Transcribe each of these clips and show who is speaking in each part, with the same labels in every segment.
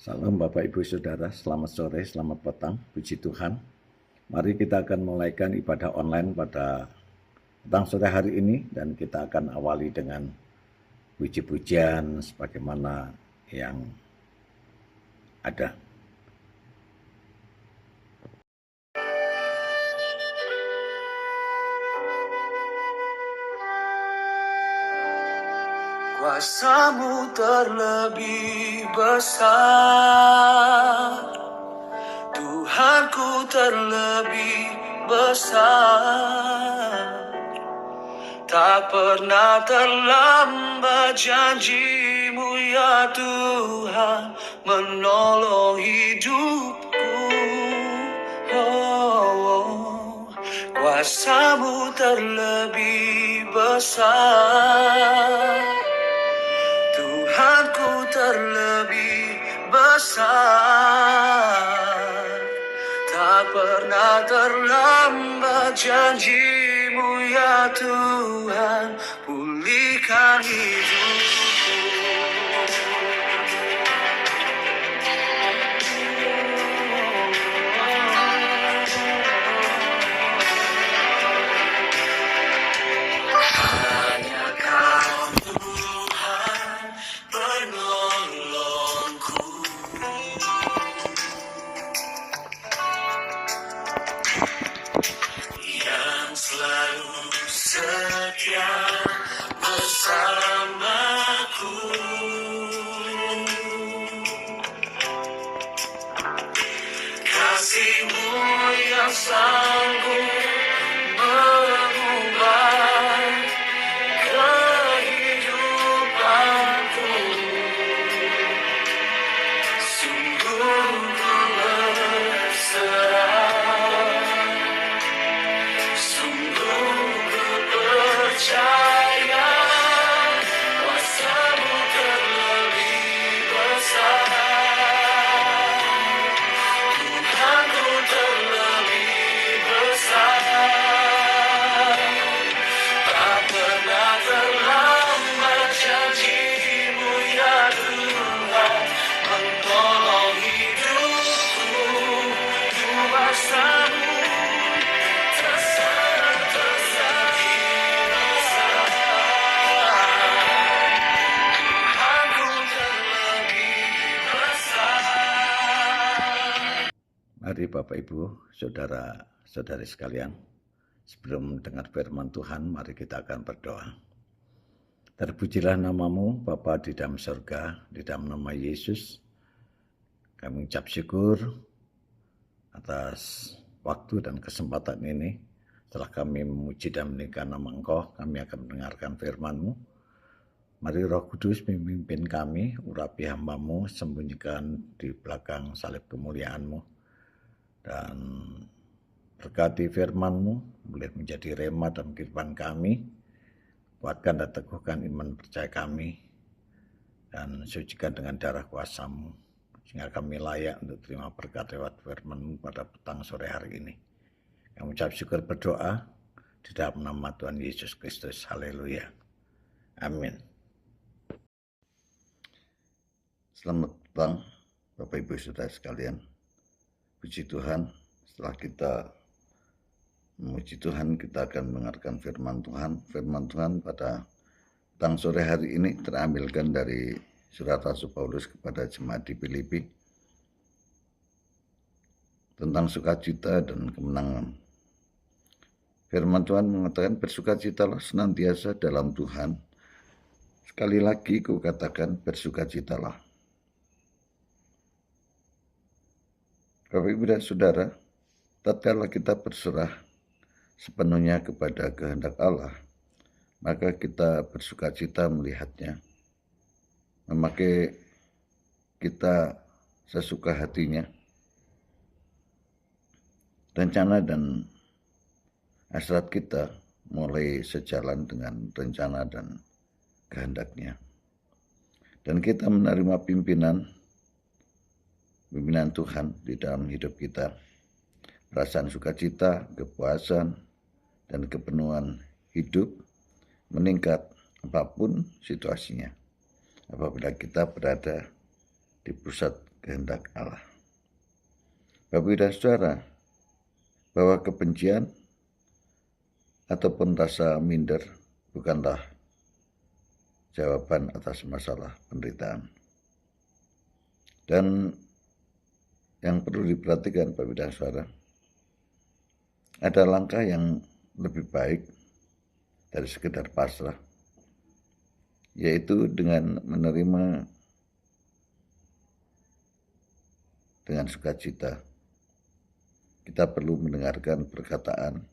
Speaker 1: Salam Bapak Ibu Saudara, selamat sore, selamat petang, puji Tuhan. Mari kita akan mulaikan ibadah online pada petang sore hari ini dan kita akan awali dengan puji-pujian sebagaimana yang ada.
Speaker 2: Kuasa-Mu terlebih besar, Tuhanku terlebih besar. Tak pernah terlambat janji-Mu ya Tuhan menolong hidupku. Kuasa-Mu terlebih besar, Tuhanku terlebih besar. Tak pernah terlambat janji-Mu ya Tuhan, pulihkan hidupku. Hanya Kau Tuhan penolongku, yang selalu setia bersamaku. Kasih-Mu yang sanggup mengubah kehidupanku. Sungguh ku berserah, sungguh ku percaya, kuasa-Mu terlebih besar, Tuhanku terlebih besar. Tak pernah terlambat janji-Mu ya Tuhan menolong hidupku. Kuasa-Mu
Speaker 1: Mari Bapak Ibu, Saudara-saudari sekalian, sebelum mendengar firman Tuhan, mari kita akan berdoa. Terpujilah nama-Mu, Bapa di dalam surga, di dalam nama Yesus. Kami ucap syukur atas waktu dan kesempatan ini. Setelah kami memuji dan meninggikan nama Engkau, kami akan mendengarkan firman-Mu. Mari Roh Kudus memimpin kami, urapi hamba-Mu, sembunyikan di belakang salib kemuliaan-Mu. Dan berkati firman-Mu, boleh menjadi rema dalam kehidupan kami. Kuatkan dan teguhkan iman percaya kami, dan sucikan dengan darah kuasa-Mu, sehingga kami layak untuk terima berkat lewat firman-Mu pada petang sore hari ini. Kami ucap syukur berdoa di dalam nama Tuhan Yesus Kristus. Haleluya. Amin. Selamat petang Bapak Ibu Saudara sekalian. Puji Tuhan, setelah kita memuji Tuhan, kita akan mendengarkan firman Tuhan. Firman Tuhan pada petang sore hari ini terambilkan dari surat Rasul Paulus kepada jemaat di Filipi tentang sukacita dan kemenangan. Firman Tuhan mengatakan, bersukacitalah senantiasa dalam Tuhan. Sekali lagi kukatakan, bersukacitalah. Bapak Ibu dan Saudara, tatkala kita berserah sepenuhnya kepada kehendak Allah, maka kita bersukacita melihatnya, memakai kita sesuka hatinya. Rencana dan hasrat kita mulai sejalan dengan rencana dan kehendaknya. Dan kita menerima pimpinan Tuhan di dalam hidup kita. Perasaan sukacita, kepuasan, dan kepenuhan hidup meningkat apapun situasinya. Apabila kita berada di pusat kehendak Allah. Bapak dan saudara, bahwa kebencian ataupun rasa minder bukanlah jawaban atas masalah penderitaan. Dan yang perlu diperhatikan Bapak dan saudara, ada langkah yang lebih baik dari sekedar pasrah, yaitu dengan menerima dengan sukacita. Kita perlu mendengarkan perkataan,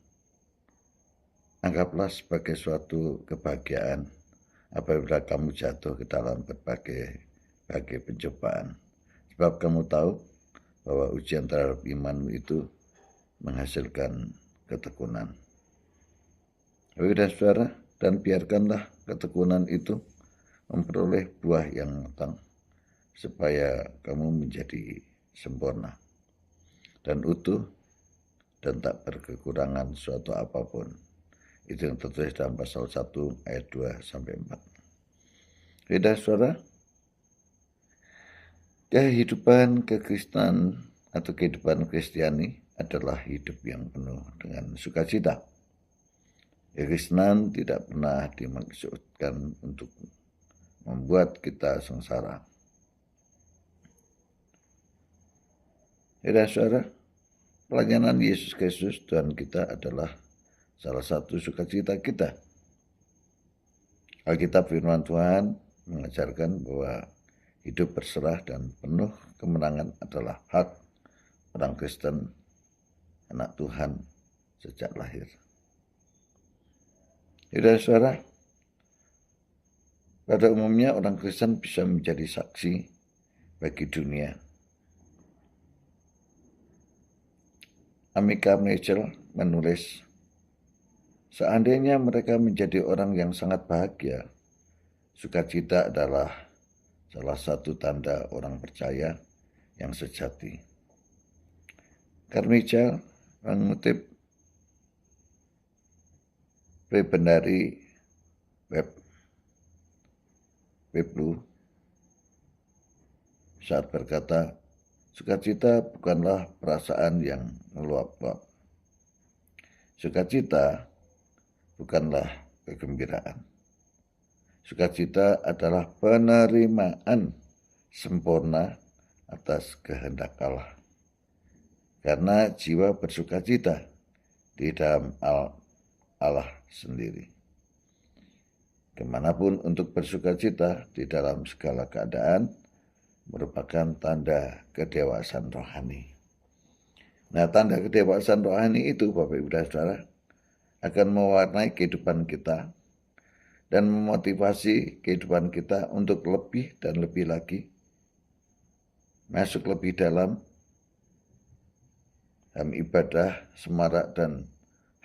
Speaker 1: anggaplah sebagai suatu kebahagiaan apabila kamu jatuh ke dalam berbagai pencobaan. Sebab kamu tahu bahwa ujian terhadap imanmu itu menghasilkan ketekunan. Bapak dan saudara, dan biarkanlah ketekunan itu memperoleh buah yang matang, supaya kamu menjadi sempurna dan utuh dan tak berkekurangan suatu apapun. Itu yang tertulis dalam pasal 1 ayat 2-4. Bapak saudara, kehidupan kekristenan atau kehidupan Kristiani adalah hidup yang penuh dengan sukacita. Kekristenan tidak pernah dimaksudkan untuk membuat kita sengsara. Saudara, pelayanan Yesus Kristus Tuhan kita adalah salah satu sukacita kita. Alkitab firman Tuhan mengajarkan bahwa hidup berserah dan penuh kemenangan adalah hak orang Kristen, anak Tuhan sejak lahir. Saudara, pada umumnya orang Kristen bisa menjadi saksi bagi dunia. Amika Mitchell menulis, seandainya mereka menjadi orang yang sangat bahagia, sukacita adalah salah satu tanda orang percaya yang sejati. Carmichael mengutip prebendari Weblu saat berkata, sukacita bukanlah perasaan yang meluap-luap. Sukacita bukanlah kegembiraan. Sukacita adalah penerimaan sempurna atas kehendak Allah. Karena jiwa bersukacita di dalam Allah sendiri. Kemanapun untuk bersukacita di dalam segala keadaan merupakan tanda kedewasaan rohani. Nah, tanda kedewasaan rohani itu, Bapak Ibu dan Saudara, akan mewarnai kehidupan kita dan memotivasi kehidupan kita untuk lebih dan lebih lagi masuk lebih dalam ibadah, semarak dan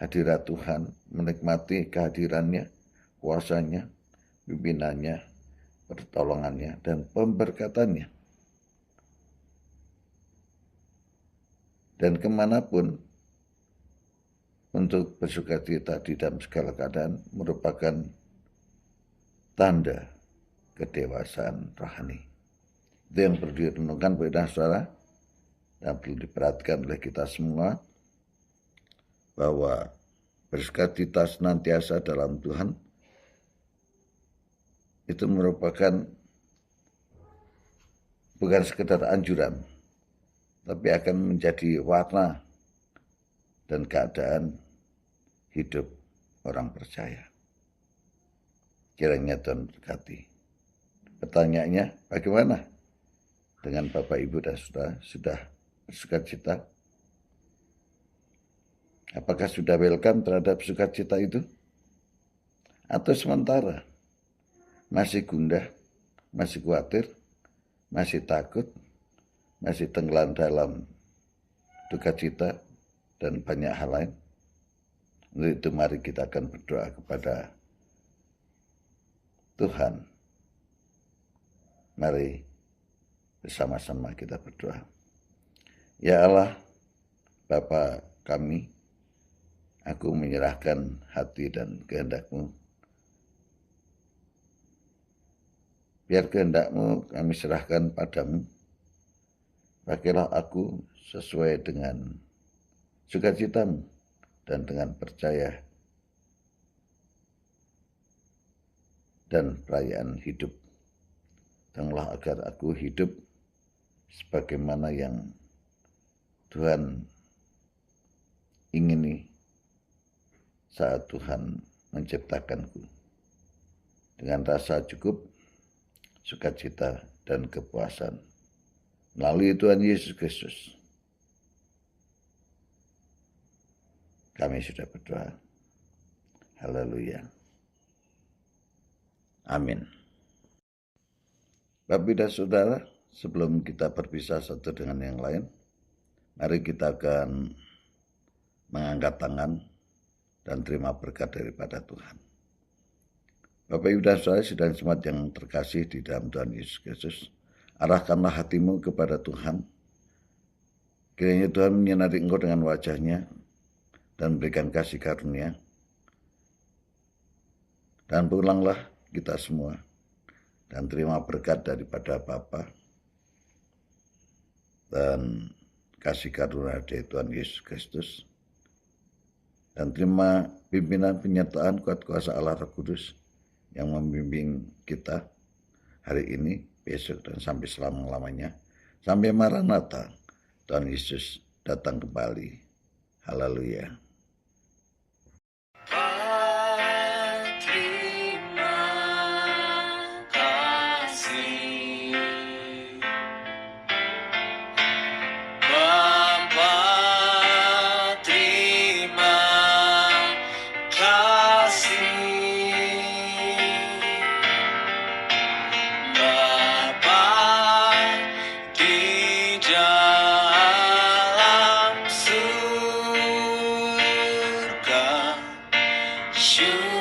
Speaker 1: hadirat Tuhan, menikmati kehadirannya, kuasanya, pimpinannya, pertolongannya, dan pemberkatannya. Dan kemanapun untuk bersukacita di dalam segala keadaan merupakan tanda kedewasaan rohani. Itu yang perlu direnungkan pada saudara dan perlu diperhatikan oleh kita semua, bahwa bersukacita senantiasa dalam Tuhan itu merupakan bukan sekedar anjuran, tapi akan menjadi warna dan keadaan hidup orang percaya. Kiranya Tuhan berkati. Pertanyaannya, bagaimana dengan Bapak, Ibu, dan Saudara sudah bersukacita? Apakah sudah welcome terhadap sukacita itu? Atau sementara masih gundah, masih khawatir, masih takut, masih tenggelam dalam duka cita dan banyak hal lain? Untuk itu mari kita akan berdoa kepada Tuhan. Mari bersama-sama kita berdoa. Ya Allah, Bapa kami, aku menyerahkan hati dan kehendak-Mu. Biar kehendak-Mu kami serahkan padamu, Pakailah aku sesuai dengan sukacitamu dan dengan percaya dan perayaan hidup. Tolonglah agar aku hidup sebagaimana yang Tuhan ingini saat Tuhan menciptakanku, dengan rasa cukup, sukacita, dan kepuasan melalui Tuhan Yesus Kristus. Kami sudah berdoa. Haleluya. Amin. Bapak dan Saudara, sebelum kita berpisah satu dengan yang lain, mari kita akan mengangkat tangan dan terima berkat daripada Tuhan. Bapak Ibu dan Saudara sedang jemaat yang terkasih di dalam Tuhan Yesus Kristus, arahkanlah hatimu kepada Tuhan. Kiranya Tuhan menyinari engkau dengan wajah-Nya dan berikan kasih karunia. Dan pulanglah kita semua dan terima berkat daripada Bapa dan kasih karunia dari Tuhan Yesus Kristus, dan terima pimpinan penyertaan kuat kuasa Allah Roh Kudus yang membimbing kita hari ini, besok, dan sampai selama-lamanya, sampai Maranatha, Tuhan Yesus datang kembali. Haleluya.
Speaker 2: Shoot.